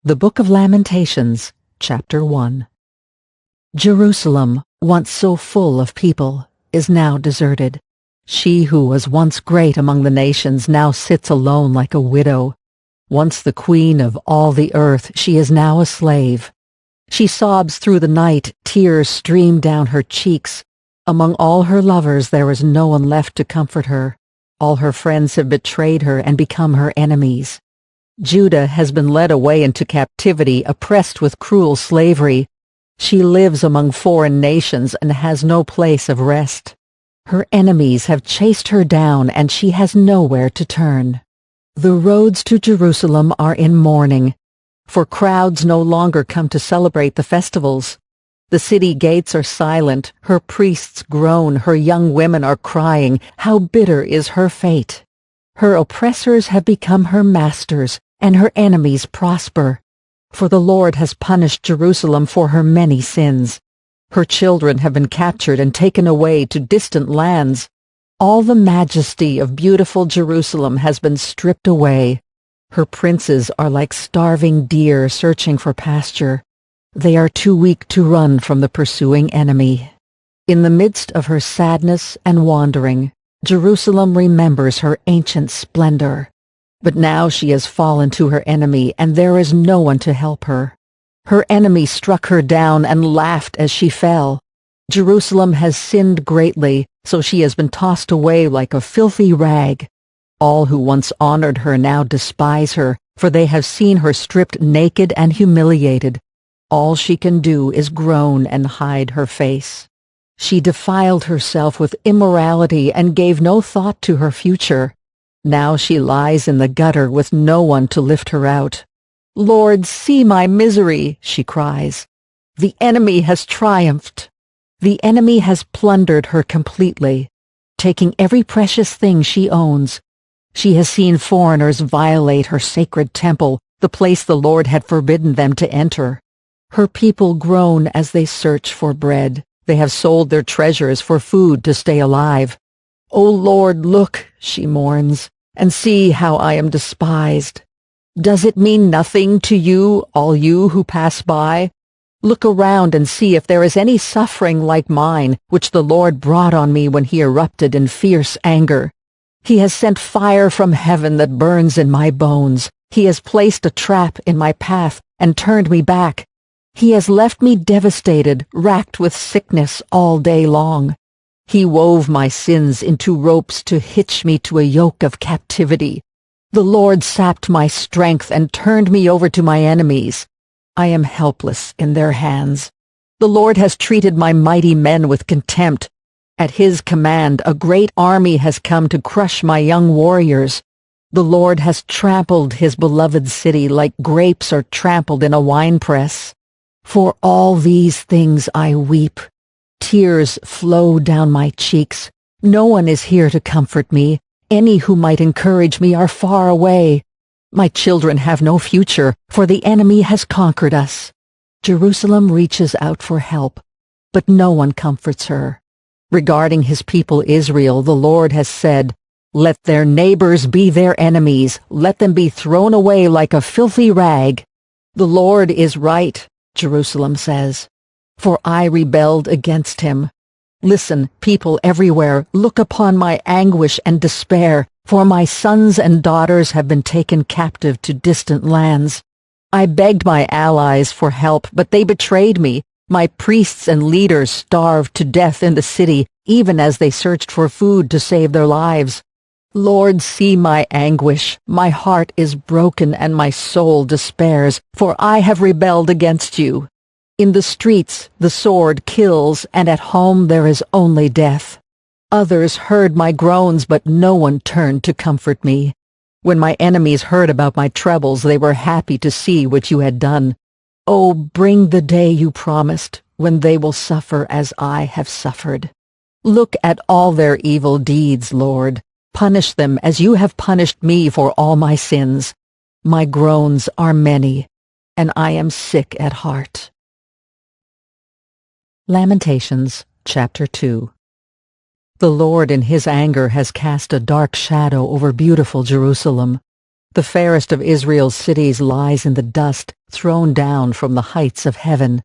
The Book of Lamentations, Chapter 1. Jerusalem, once so full of people, is now deserted. She who was once great among the nations now sits alone like a widow. Once the queen of all the earth, she is now a slave. She sobs through the night, tears stream down her cheeks. Among all her lovers there is no one left to comfort her. All her friends have betrayed her and become her enemies. Judah has been led away into captivity, oppressed with cruel slavery. She lives among foreign nations and has no place of rest. Her enemies have chased her down, and she has nowhere to turn. The roads to Jerusalem are in mourning, for crowds no longer come to celebrate the festivals. The city gates are silent, her priests groan, her young women are crying, how bitter is her fate. Her oppressors have become her masters, and her enemies prosper. For the Lord has punished Jerusalem for her many sins. Her children have been captured and taken away to distant lands. All the majesty of beautiful Jerusalem has been stripped away. Her princes are like starving deer searching for pasture. They are too weak to run from the pursuing enemy. In the midst of her sadness and wandering, Jerusalem remembers her ancient splendor. But now she has fallen to her enemy, and there is no one to help her. Her enemy struck her down and laughed as she fell. Jerusalem has sinned greatly, so she has been tossed away like a filthy rag. All who once honored her now despise her, for they have seen her stripped naked and humiliated. All she can do is groan and hide her face. She defiled herself with immorality and gave no thought to her future. Now she lies in the gutter with no one to lift her out. "Lord, see my misery," she cries. "The enemy has triumphed." The enemy has plundered her completely, taking every precious thing she owns. She has seen foreigners violate her sacred temple, the place the Lord had forbidden them to enter. Her people groan as they search for bread. They have sold their treasures for food to stay alive. "O Lord, look," she mourns, "and see how I am despised. Does it mean nothing to you, all you who pass by? Look around and see if there is any suffering like mine, which the Lord brought on me when he erupted in fierce anger. He has sent fire from heaven that burns in my bones. He has placed a trap in my path and turned me back. He has left me devastated, racked with sickness all day long. He wove my sins into ropes to hitch me to a yoke of captivity. The Lord sapped my strength and turned me over to my enemies. I am helpless in their hands. The Lord has treated my mighty men with contempt. At his command, a great army has come to crush my young warriors. The Lord has trampled his beloved city like grapes are trampled in a winepress. For all these things I weep. Tears flow down my cheeks. No one is here to comfort me. Any who might encourage me are far away. My children have no future, for the enemy has conquered us. Jerusalem reaches out for help, but no one comforts her. Regarding his people Israel, the Lord has said, "Let their neighbors be their enemies. Let them be thrown away like a filthy rag." The Lord is right, Jerusalem says, "for I rebelled against him." Listen, people everywhere, look upon my anguish and despair, for my sons and daughters have been taken captive to distant lands. I begged my allies for help, but they betrayed me. My priests and leaders starved to death in the city, even as they searched for food to save their lives. Lord, see my anguish. My heart is broken and my soul despairs, for I have rebelled against you. In the streets the sword kills, and at home there is only death. Others heard my groans, but no one turned to comfort me. When my enemies heard about my troubles, they were happy to see what you had done. Oh, bring the day you promised, when they will suffer as I have suffered. Look at all their evil deeds, Lord. Punish them as you have punished me for all my sins. My groans are many, and I am sick at heart. Lamentations, Chapter 2. The Lord in his anger has cast a dark shadow over beautiful Jerusalem. The fairest of Israel's cities lies in the dust, thrown down from the heights of heaven.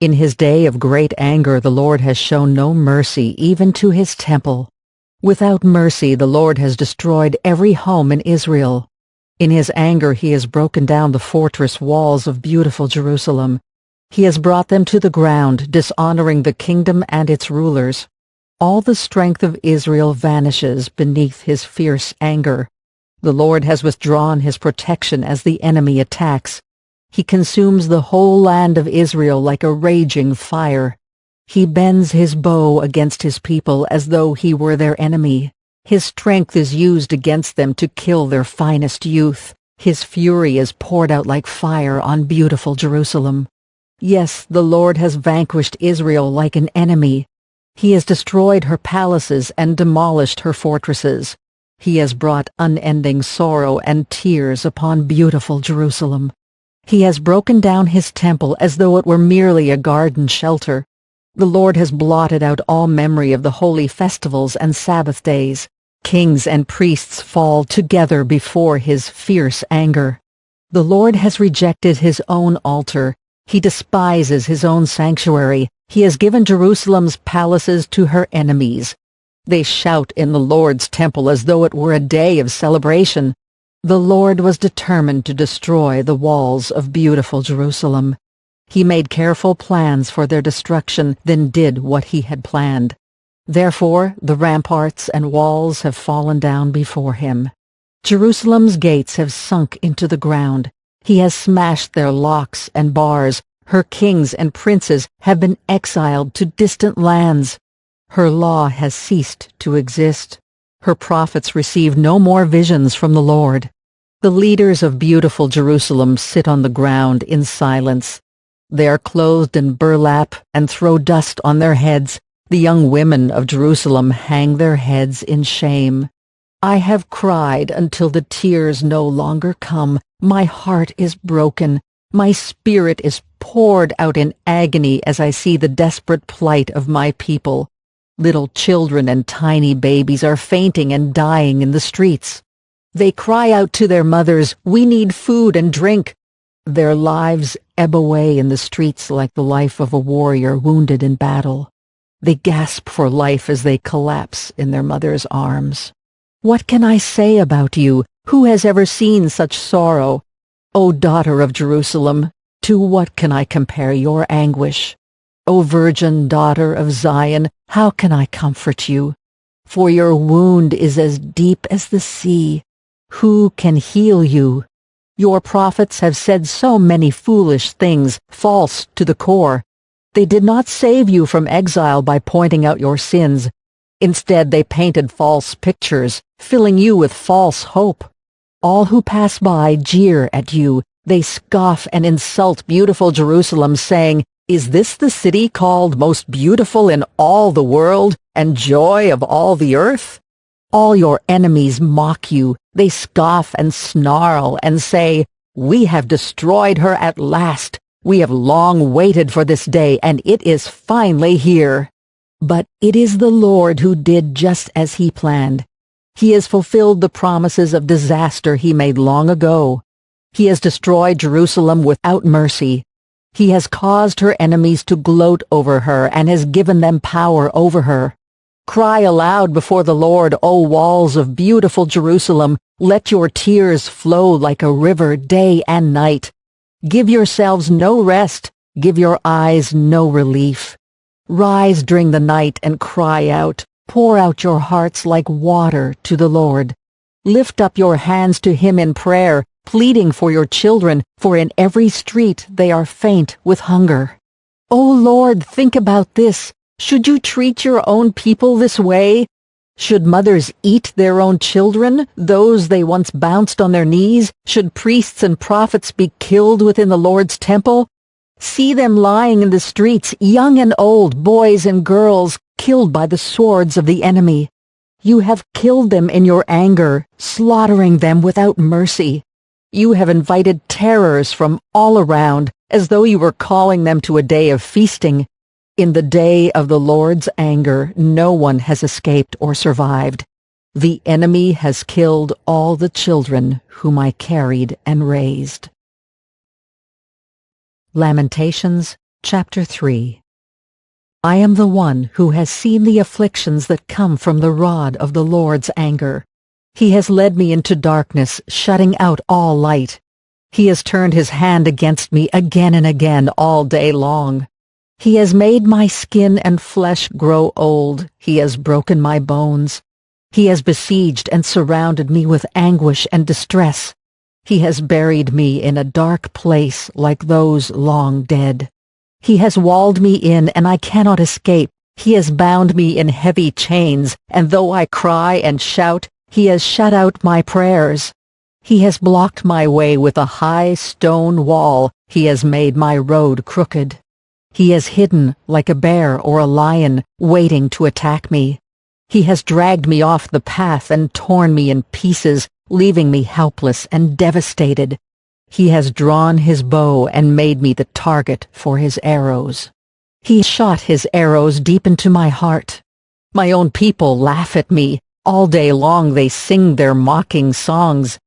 In his day of great anger the Lord has shown no mercy even to his temple. Without mercy the Lord has destroyed every home in Israel. In his anger he has broken down the fortress walls of beautiful Jerusalem. He has brought them to the ground, dishonoring the kingdom and its rulers. All the strength of Israel vanishes beneath his fierce anger. The Lord has withdrawn his protection as the enemy attacks. He consumes the whole land of Israel like a raging fire. He bends his bow against his people as though he were their enemy. His strength is used against them to kill their finest youth. His fury is poured out like fire on beautiful Jerusalem. Yes, the Lord has vanquished Israel like an enemy. He has destroyed her palaces and demolished her fortresses. He has brought unending sorrow and tears upon beautiful Jerusalem. He has broken down his temple as though it were merely a garden shelter. The Lord has blotted out all memory of the holy festivals and Sabbath days. Kings and priests fall together before his fierce anger. The Lord has rejected his own altar. He despises his own sanctuary. He has given Jerusalem's palaces to her enemies. They shout in the Lord's temple as though it were a day of celebration. The Lord was determined to destroy the walls of beautiful Jerusalem. He made careful plans for their destruction, then did what he had planned. Therefore the ramparts and walls have fallen down before him. Jerusalem's gates have sunk into the ground. He has smashed their locks and bars. Her kings and princes have been exiled to distant lands. Her law has ceased to exist. Her prophets receive no more visions from the Lord. The leaders of beautiful Jerusalem sit on the ground in silence. They are clothed in burlap and throw dust on their heads. The young women of Jerusalem hang their heads in shame. I have cried until the tears no longer come. My heart is broken. My spirit is poured out in agony as I see the desperate plight of my people. Little children and tiny babies are fainting and dying in the streets. They cry out to their mothers, "We need food and drink." Their lives ebb away in the streets like the life of a warrior wounded in battle. They gasp for life as they collapse in their mother's arms. What can I say about you? Who has ever seen such sorrow? O daughter of Jerusalem, to what can I compare your anguish? O virgin daughter of Zion, how can I comfort you? For your wound is as deep as the sea. Who can heal you? Your prophets have said so many foolish things, false to the core. They did not save you from exile by pointing out your sins. Instead, they painted false pictures, filling you with false hope. All who pass by jeer at you. They scoff and insult beautiful Jerusalem, saying, "Is this the city called most beautiful in all the world, and joy of all the earth?" All your enemies mock you. They scoff and snarl and say, "We have destroyed her at last. We have long waited for this day, and it is finally here." But it is the Lord who did just as he planned. He has fulfilled the promises of disaster he made long ago. He has destroyed Jerusalem without mercy. He has caused her enemies to gloat over her and has given them power over her. Cry aloud before the Lord, O walls of beautiful Jerusalem. Let your tears flow like a river day and night. Give yourselves no rest. Give your eyes no relief. Rise during the night and cry out. Pour out your hearts like water to the Lord. Lift up your hands to him in prayer, pleading for your children, for in every street they are faint with hunger. O Lord, think about this. Should you treat your own people this way? Should mothers eat their own children, those they once bounced on their knees? Should priests and prophets be killed within the Lord's temple? See them lying in the streets, young and old, boys and girls, killed by the swords of the enemy. You have killed them in your anger, slaughtering them without mercy. You have invited terrors from all around, as though you were calling them to a day of feasting. In the day of the Lord's anger, no one has escaped or survived. The enemy has killed all the children whom I carried and raised. Lamentations, chapter 3. I am the one who has seen the afflictions that come from the rod of the Lord's anger. He has led me into darkness, shutting out all light. He has turned his hand against me again and again all day long. He has made my skin and flesh grow old. He has broken my bones. He has besieged and surrounded me with anguish and distress. He has buried me in a dark place like those long dead. He has walled me in, and I cannot escape. He has bound me in heavy chains, and though I cry and shout, he has shut out my prayers. He has blocked my way with a high stone wall. He has made my road crooked. He has hidden like a bear or a lion, waiting to attack me. He has dragged me off the path and torn me in pieces, leaving me helpless and devastated. He has drawn his bow and made me the target for his arrows. He shot his arrows deep into my heart. My own people laugh at me. All day long they sing their mocking songs.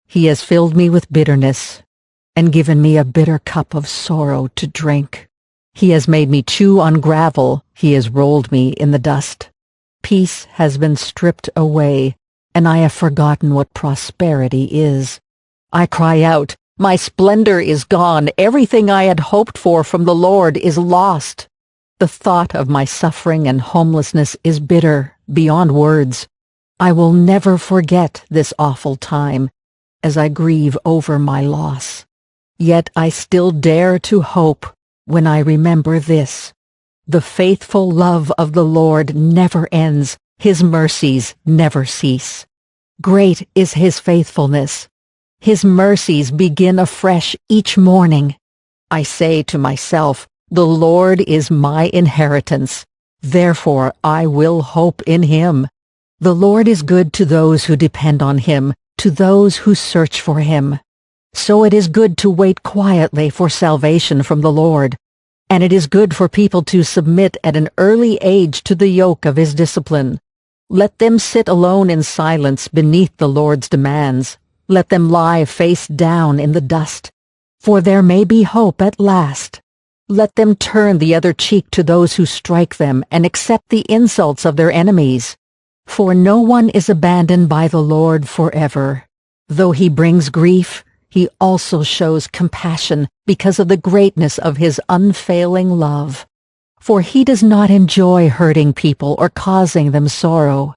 He has filled me with bitterness and given me a bitter cup of sorrow to drink. He has made me chew on gravel. He has rolled me in the dust. Peace has been stripped away, and I have forgotten what prosperity is. I cry out, my splendor is gone. Everything I had hoped for from the Lord is lost. The thought of my suffering and homelessness is bitter beyond words. I will never forget this awful time as I grieve over my loss. Yet I still dare to hope when I remember this. The faithful love of the Lord never ends. His mercies never cease. Great is his faithfulness. His mercies begin afresh each morning. I say to myself, the Lord is my inheritance. Therefore I will hope in him. The Lord is good to those who depend on him, to those who search for him. So it is good to wait quietly for salvation from the Lord, and it is good for people to submit at an early age to the yoke of his discipline. Let them sit alone in silence beneath the Lord's demands. Let them lie face down in the dust, for there may be hope at last. Let them turn the other cheek to those who strike them and accept the insults of their enemies. For no one is abandoned by the Lord forever. Though he brings grief, he also shows compassion because of the greatness of his unfailing love. For he does not enjoy hurting people or causing them sorrow.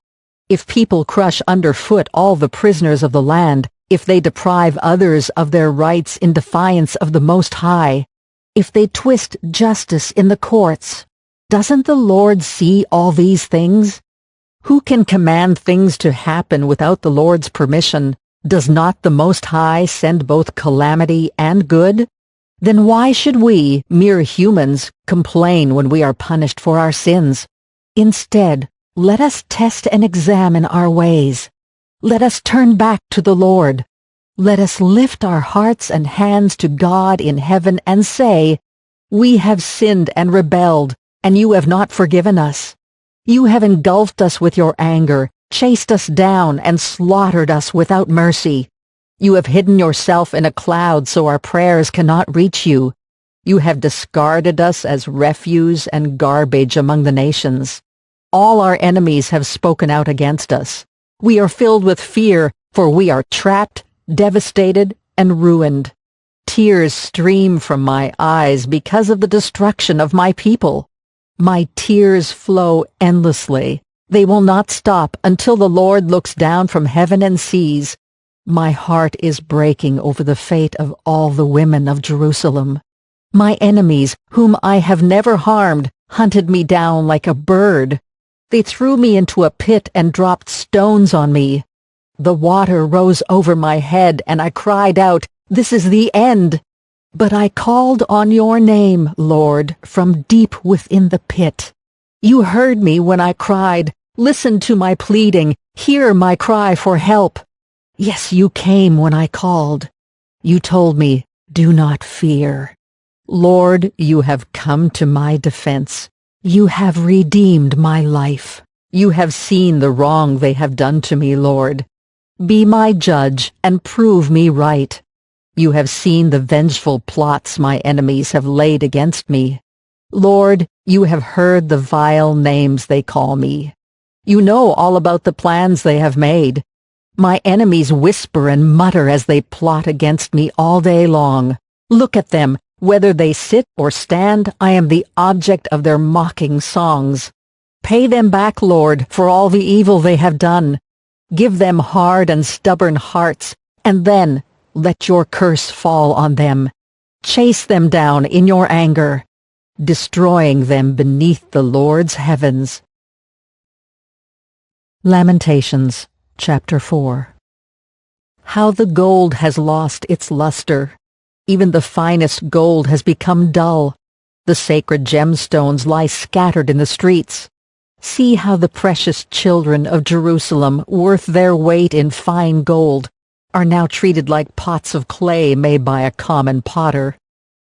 If people crush underfoot all the prisoners of the land, if they deprive others of their rights in defiance of the Most High, if they twist justice in the courts, doesn't the Lord see all these things? Who can command things to happen without the Lord's permission? Does not the Most High send both calamity and good? Then why should we, mere humans, complain when we are punished for our sins? Instead, let us test and examine our ways. Let us turn back to the Lord. Let us lift our hearts and hands to God in heaven and say, we have sinned and rebelled, and you have not forgiven us. You have engulfed us with your anger, chased us down, and slaughtered us without mercy. You have hidden yourself in a cloud so our prayers cannot reach you. You have discarded us as refuse and garbage among the nations. All our enemies have spoken out against us. We are filled with fear, for we are trapped, devastated, and ruined. Tears stream from my eyes because of the destruction of my people. My tears flow endlessly. They will not stop until the Lord looks down from heaven and sees. My heart is breaking over the fate of all the women of Jerusalem. My enemies, whom I have never harmed, hunted me down like a bird. They threw me into a pit and dropped stones on me. The water rose over my head, and I cried out, "This is the end!" But I called on your name, Lord, from deep within the pit. You heard me when I cried. Listen to my pleading. Hear my cry for help. Yes, you came when I called. You told me, "Do not fear." Lord, you have come to my defense. You have redeemed my life. You have seen the wrong they have done to me, Lord. Be my judge and prove me right. You have seen the vengeful plots my enemies have laid against me. Lord, you have heard the vile names they call me. You know all about the plans they have made. My enemies whisper and mutter as they plot against me all day long. Look at them. Whether they sit or stand, I am the object of their mocking songs. Pay them back, Lord, for all the evil they have done. Give them hard and stubborn hearts, and then let your curse fall on them. Chase them down in your anger, destroying them beneath the Lord's heavens. Lamentations, chapter 4. How the gold has lost its luster. Even the finest gold has become dull. The sacred gemstones lie scattered in the streets. See how the precious children of Jerusalem, worth their weight in fine gold, are now treated like pots of clay made by a common potter.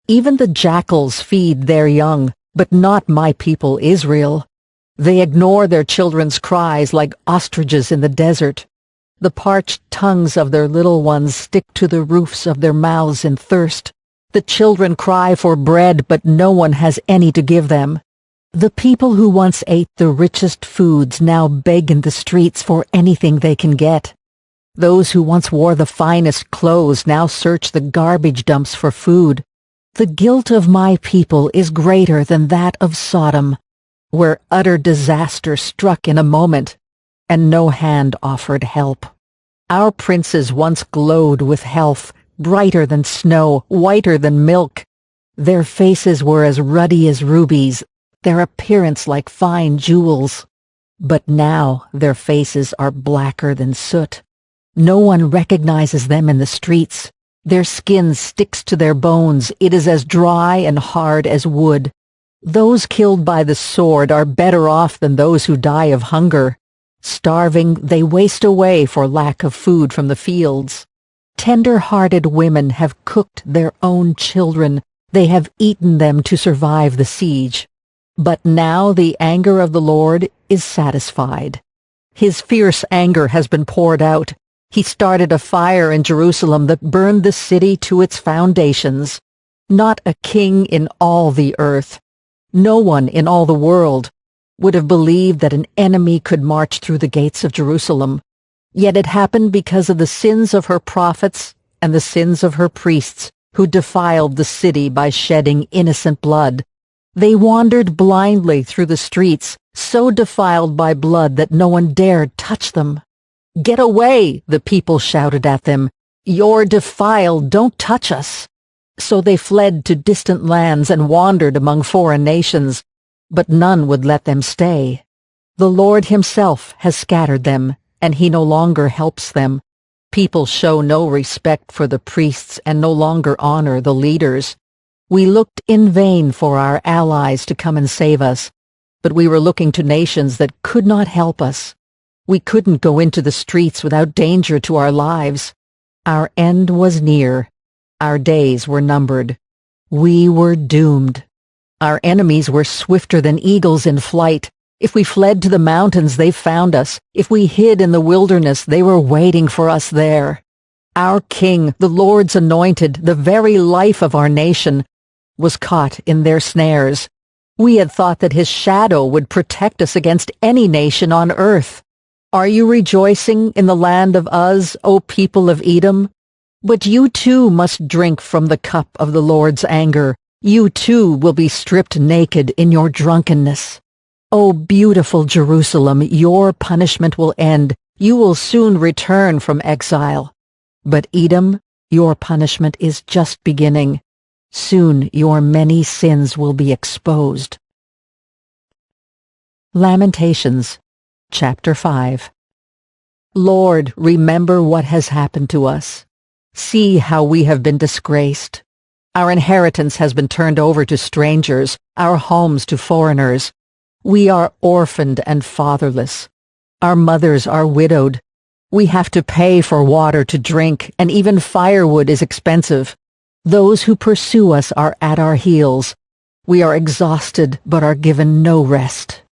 Even the jackals feed their young, but not my people Israel. They ignore their children's cries like ostriches in the desert. The parched tongues of their little ones stick to the roofs of their mouths in thirst. The children cry for bread, but no one has any to give them. The people who once ate the richest foods now beg in the streets for anything they can get. Those who once wore the finest clothes now search the garbage dumps for food. The guilt of my people is greater than that of Sodom, where utter disaster struck in a moment, and no hand offered help. Our princes once glowed with health, brighter than snow, whiter than milk. Their faces were as ruddy as rubies, their appearance like fine jewels. But now their faces are blacker than soot. No one recognizes them in the streets. Their skin sticks to their bones. It is as dry and hard as wood. Those killed by the sword are better off than those who die of hunger. Starving, they waste away for lack of food from the fields. Tender-hearted women have cooked their own children. They have eaten them to survive the siege. But now the anger of the Lord is satisfied. His fierce anger has been poured out. He started a fire in Jerusalem that burned the city to its foundations. Not a king in all the earth, no one in all the world, would have believed that an enemy could march through the gates of Jerusalem. Yet it happened because of the sins of her prophets and the sins of her priests, who defiled the city by shedding innocent blood. They wandered blindly through the streets, so defiled by blood that no one dared touch them. "Get away!" the people shouted at them. "You're defiled, don't touch us!" So they fled to distant lands and wandered among foreign nations, but none would let them stay. The Lord himself has scattered them, and he no longer helps them. People show no respect for the priests and no longer honor the leaders. We looked in vain for our allies to come and save us, but we were looking to nations that could not help us. We couldn't go into the streets without danger to our lives. Our end was near. Our days were numbered. We were doomed. Our enemies were swifter than eagles in flight. If we fled to the mountains, they found us. If we hid in the wilderness, they were waiting for us there. Our king, the Lord's anointed, the very life of our nation, was caught in their snares. We had thought that his shadow would protect us against any nation on earth. Are you rejoicing in the land of Uz, O people of Edom? But you too must drink from the cup of the Lord's anger. You too will be stripped naked in your drunkenness. O beautiful Jerusalem, your punishment will end. You will soon return from exile. But Edom, your punishment is just beginning. Soon your many sins will be exposed. Lamentations, chapter 5. Lord, remember what has happened to us. See how we have been disgraced. Our inheritance has been turned over to strangers, our homes to foreigners. We are orphaned and fatherless. Our mothers are widowed. We have to pay for water to drink, and even firewood is expensive. Those who pursue us are at our heels. We are exhausted, but are given no rest.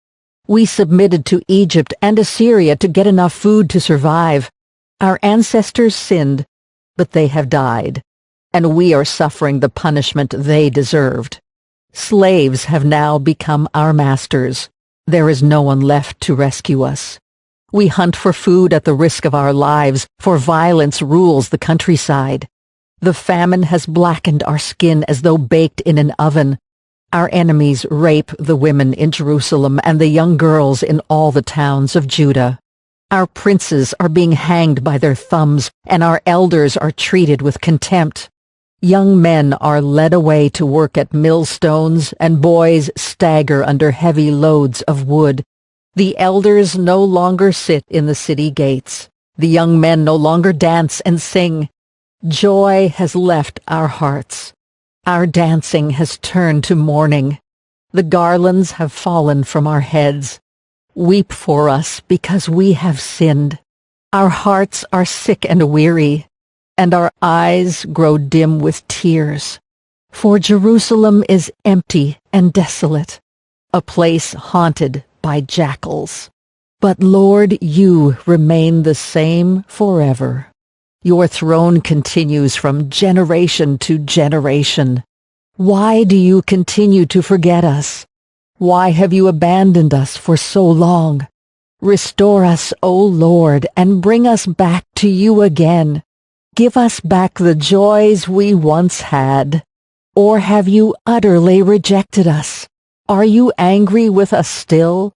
We submitted to Egypt and Assyria to get enough food to survive. Our ancestors sinned, but they have died, and we are suffering the punishment they deserved. Slaves have now become our masters. There is no one left to rescue us. We hunt for food at the risk of our lives, for violence rules the countryside. The famine has blackened our skin as though baked in an oven. Our enemies rape the women in Jerusalem and the young girls in all the towns of Judah. Our princes are being hanged by their thumbs, and our elders are treated with contempt. Young men are led away to work at millstones, and boys stagger under heavy loads of wood. The elders no longer sit in the city gates. The young men no longer dance and sing. Joy has left our hearts. Our dancing has turned to mourning. The garlands have fallen from our heads. Weep for us because we have sinned. Our hearts are sick and weary, and our eyes grow dim with tears. For Jerusalem is empty and desolate, a place haunted by jackals. But Lord, you remain the same forever. Your throne continues from generation to generation. Why do you continue to forget us? Why have you abandoned us for so long? Restore us, O Lord, and bring us back to you again. Give us back the joys we once had. Or have you utterly rejected us? Are you angry with us still?